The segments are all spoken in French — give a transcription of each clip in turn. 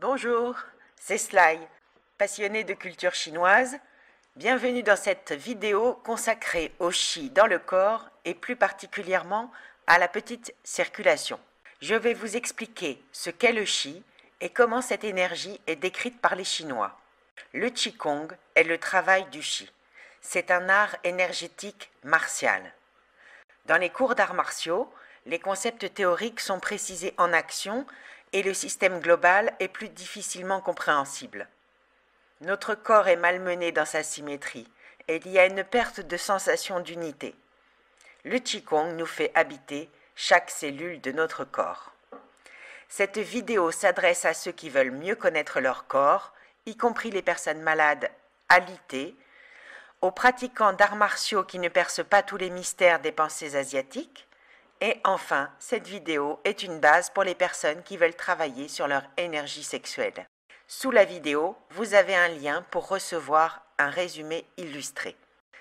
Bonjour, c'est Sly, passionné de culture chinoise. Bienvenue dans cette vidéo consacrée au qi dans le corps et plus particulièrement à la petite circulation. Je vais vous expliquer ce qu'est le qi et comment cette énergie est décrite par les Chinois. Le qigong est le travail du qi. C'est un art énergétique martial. Dans les cours d'arts martiaux, les concepts théoriques sont précisés en action et le système global est plus difficilement compréhensible. Notre corps est malmené dans sa symétrie et il y a une perte de sensation d'unité. Le qigong nous fait habiter chaque cellule de notre corps. Cette vidéo s'adresse à ceux qui veulent mieux connaître leur corps, y compris les personnes malades alitées, aux pratiquants d'arts martiaux qui ne percent pas tous les mystères des pensées asiatiques, et enfin, cette vidéo est une base pour les personnes qui veulent travailler sur leur énergie sexuelle. Sous la vidéo, vous avez un lien pour recevoir un résumé illustré.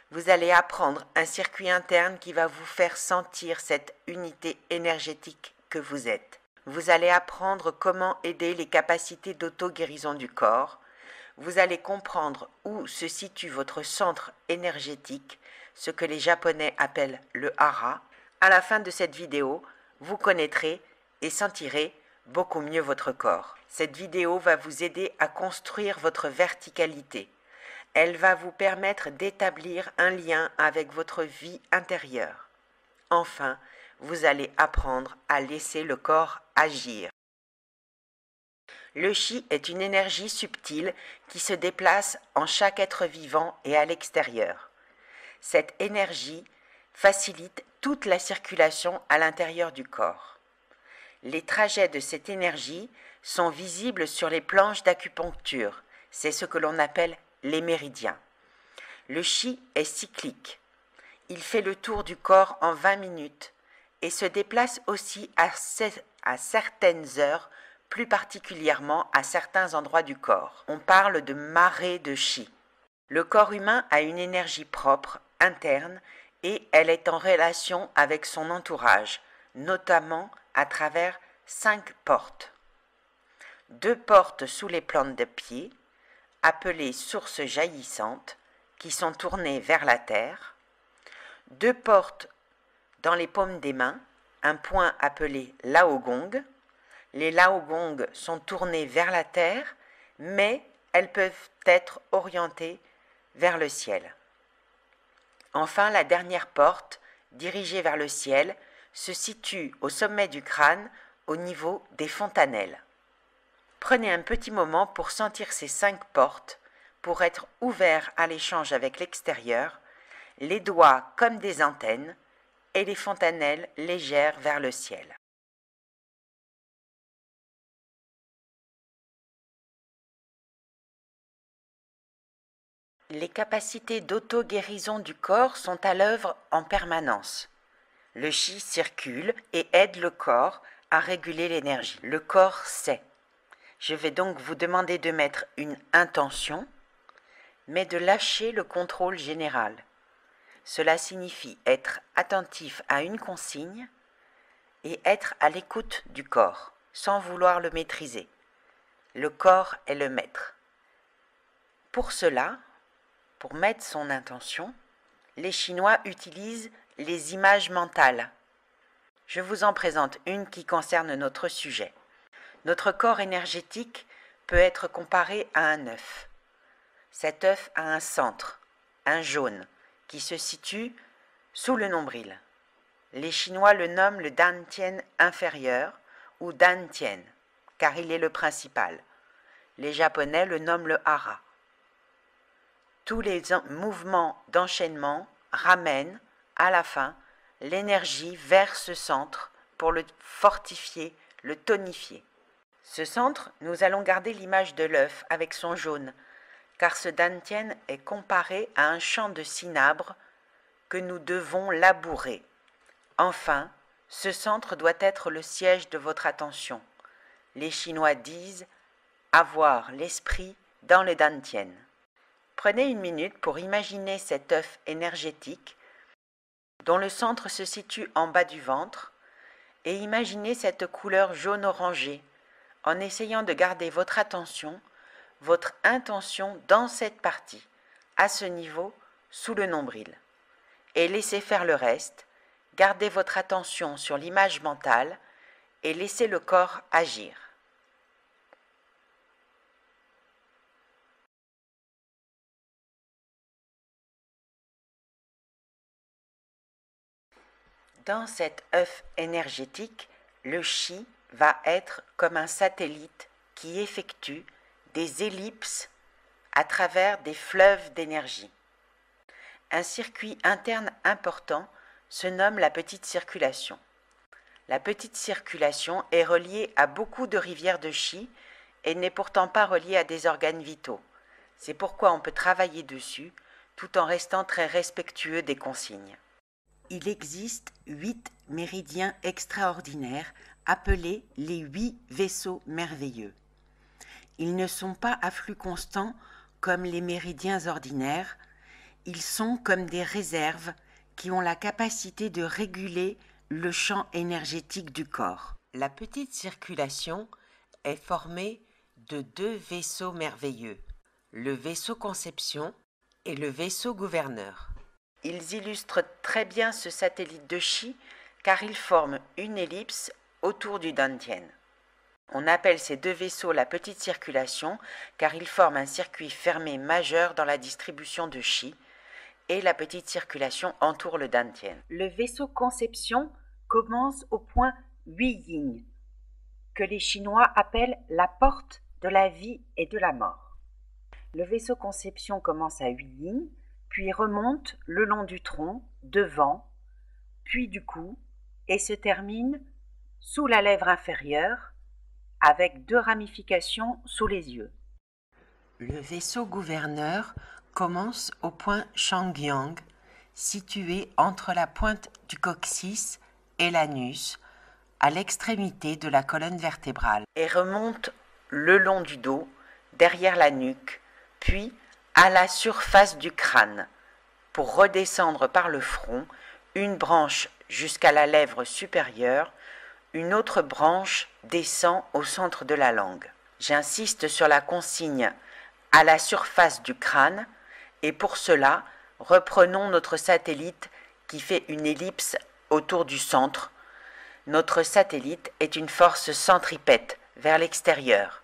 Vous allez apprendre un circuit interne qui va vous faire sentir cette unité énergétique que vous êtes. Vous allez apprendre comment aider les capacités d'auto-guérison du corps. Vous allez comprendre où se situe votre centre énergétique, ce que les Japonais appellent le hara. À la fin de cette vidéo, vous connaîtrez et sentirez beaucoup mieux votre corps. Cette vidéo va vous aider à construire votre verticalité. Elle va vous permettre d'établir un lien avec votre vie intérieure. Enfin, vous allez apprendre à laisser le corps agir. Le qi est une énergie subtile qui se déplace en chaque être vivant et à l'extérieur. Cette énergie facilite toute la circulation à l'intérieur du corps. Les trajets de cette énergie sont visibles sur les planches d'acupuncture. C'est ce que l'on appelle les méridiens. Le qi est cyclique. Il fait le tour du corps en 20 minutes et se déplace aussi à certaines heures, plus particulièrement à certains endroits du corps. On parle de marée de qi. Le corps humain a une énergie propre, interne, et elle est en relation avec son entourage, notamment à travers 5 portes. 2 portes sous les plantes de pied, appelées sources jaillissantes, qui sont tournées vers la terre. 2 portes dans les paumes des mains, un point appelé laogong. Les laogongs sont tournés vers la terre, mais elles peuvent être orientées vers le ciel. Enfin, la dernière porte, dirigée vers le ciel, se situe au sommet du crâne, au niveau des fontanelles. Prenez un petit moment pour sentir ces 5 portes, pour être ouvert à l'échange avec l'extérieur, les doigts comme des antennes et les fontanelles légères vers le ciel. Les capacités d'auto-guérison du corps sont à l'œuvre en permanence. Le qi circule et aide le corps à réguler l'énergie. Le corps sait. Je vais donc vous demander de mettre une intention, mais de lâcher le contrôle général. Cela signifie être attentif à une consigne et être à l'écoute du corps, sans vouloir le maîtriser. Le corps est le maître. Pour cela, pour mettre son intention, les Chinois utilisent les images mentales. Je vous en présente une qui concerne notre sujet. Notre corps énergétique peut être comparé à un œuf. Cet œuf a un centre, un jaune, qui se situe sous le nombril. Les Chinois le nomment le Dantian inférieur ou Dantian, car il est le principal. Les Japonais le nomment le hara. Tous les mouvements d'enchaînement ramènent, à la fin, l'énergie vers ce centre pour le fortifier, le tonifier. Ce centre, nous allons garder l'image de l'œuf avec son jaune, car ce dantian est comparé à un champ de cinabre que nous devons labourer. Enfin, ce centre doit être le siège de votre attention. Les Chinois disent « avoir l'esprit dans le dantian ». Prenez une minute pour imaginer cet œuf énergétique dont le centre se situe en bas du ventre et imaginez cette couleur jaune orangé en essayant de garder votre attention, votre intention dans cette partie, à ce niveau, sous le nombril. Et laissez faire le reste, gardez votre attention sur l'image mentale et laissez le corps agir. Dans cet œuf énergétique, le chi va être comme un satellite qui effectue des ellipses à travers des fleuves d'énergie. Un circuit interne important se nomme la petite circulation. La petite circulation est reliée à beaucoup de rivières de chi et n'est pourtant pas reliée à des organes vitaux. C'est pourquoi on peut travailler dessus tout en restant très respectueux des consignes. Il existe 8 méridiens extraordinaires appelés les 8 vaisseaux merveilleux. Ils ne sont pas à flux constant comme les méridiens ordinaires, ils sont comme des réserves qui ont la capacité de réguler le champ énergétique du corps. La petite circulation est formée de 2 vaisseaux merveilleux, le vaisseau conception et le vaisseau gouverneur. Ils illustrent très bien ce satellite de chi car ils forment une ellipse autour du Dantian. On appelle ces 2 vaisseaux la petite circulation car ils forment un circuit fermé majeur dans la distribution de chi et la petite circulation entoure le Dantian. Le vaisseau conception commence au point Huiying, que les Chinois appellent la porte de la vie et de la mort. Le vaisseau conception commence à Huiying, puis remonte le long du tronc, devant, puis du cou, et se termine sous la lèvre inférieure, avec 2 ramifications sous les yeux. Le vaisseau gouverneur commence au point Shangyang, situé entre la pointe du coccyx et l'anus, à l'extrémité de la colonne vertébrale, et remonte le long du dos, derrière la nuque, puis à la surface du crâne, pour redescendre par le front, une branche jusqu'à la lèvre supérieure, une autre branche descend au centre de la langue. J'insiste sur la consigne à la surface du crâne, et pour cela, reprenons notre satellite qui fait une ellipse autour du centre. Notre satellite est une force centripète vers l'extérieur.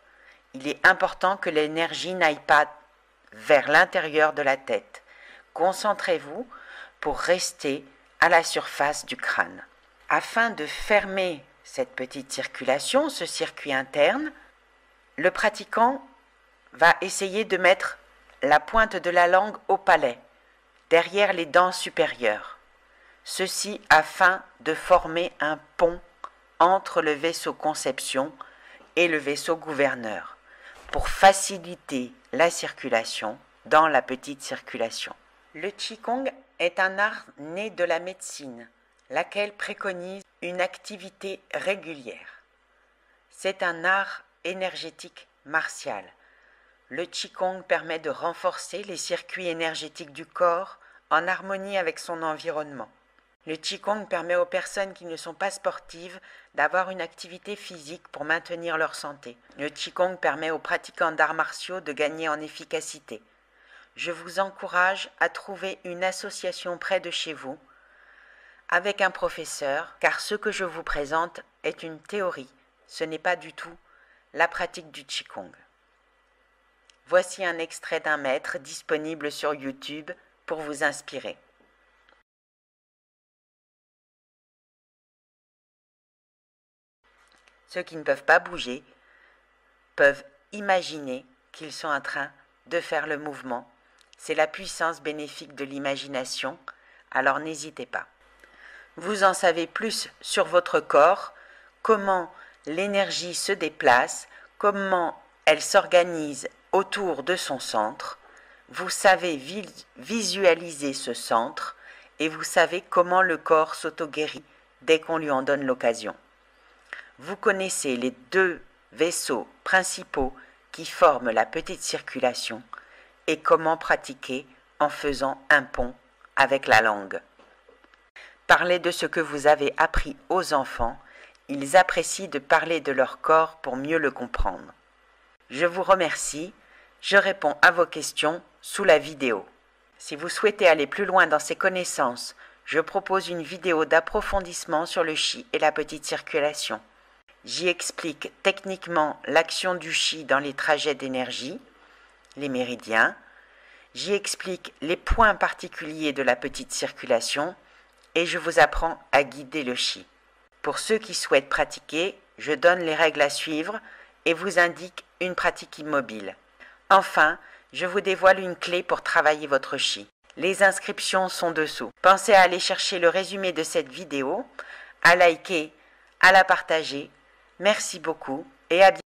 Il est important que l'énergie n'aille pas vers l'intérieur de la tête. Concentrez-vous pour rester à la surface du crâne. Afin de fermer cette petite circulation, ce circuit interne, le pratiquant va essayer de mettre la pointe de la langue au palais, derrière les dents supérieures. Ceci afin de former un pont entre le vaisseau conception et le vaisseau gouverneur, pour faciliter la circulation dans la petite circulation. Le Qigong est un art né de la médecine, laquelle préconise une activité régulière. C'est un art énergétique martial. Le Qigong permet de renforcer les circuits énergétiques du corps en harmonie avec son environnement. Le Qigong permet aux personnes qui ne sont pas sportives d'avoir une activité physique pour maintenir leur santé. Le Qigong permet aux pratiquants d'arts martiaux de gagner en efficacité. Je vous encourage à trouver une association près de chez vous avec un professeur, car ce que je vous présente est une théorie, ce n'est pas du tout la pratique du Qigong. Voici un extrait d'un maître disponible sur YouTube pour vous inspirer. Ceux qui ne peuvent pas bouger peuvent imaginer qu'ils sont en train de faire le mouvement. C'est la puissance bénéfique de l'imagination, alors n'hésitez pas. Vous en savez plus sur votre corps, comment l'énergie se déplace, comment elle s'organise autour de son centre. Vous savez visualiser ce centre et vous savez comment le corps s'auto-guérit dès qu'on lui en donne l'occasion. Vous connaissez les 2 vaisseaux principaux qui forment la petite circulation et comment pratiquer en faisant un pont avec la langue. Parlez de ce que vous avez appris aux enfants ils apprécient de parler de leur corps pour mieux le comprendre. Je vous remercie, je réponds à vos questions sous la vidéo. Si vous souhaitez aller plus loin dans ces connaissances, je propose une vidéo d'approfondissement sur le chi et la petite circulation. J'y explique techniquement l'action du chi dans les trajets d'énergie, les méridiens. J'y explique les points particuliers de la petite circulation et je vous apprends à guider le chi. Pour ceux qui souhaitent pratiquer, je donne les règles à suivre et vous indique une pratique immobile. Enfin, je vous dévoile une clé pour travailler votre chi. Les inscriptions sont dessous. Pensez à aller chercher le résumé de cette vidéo, à liker, à la partager. Merci beaucoup et à bientôt.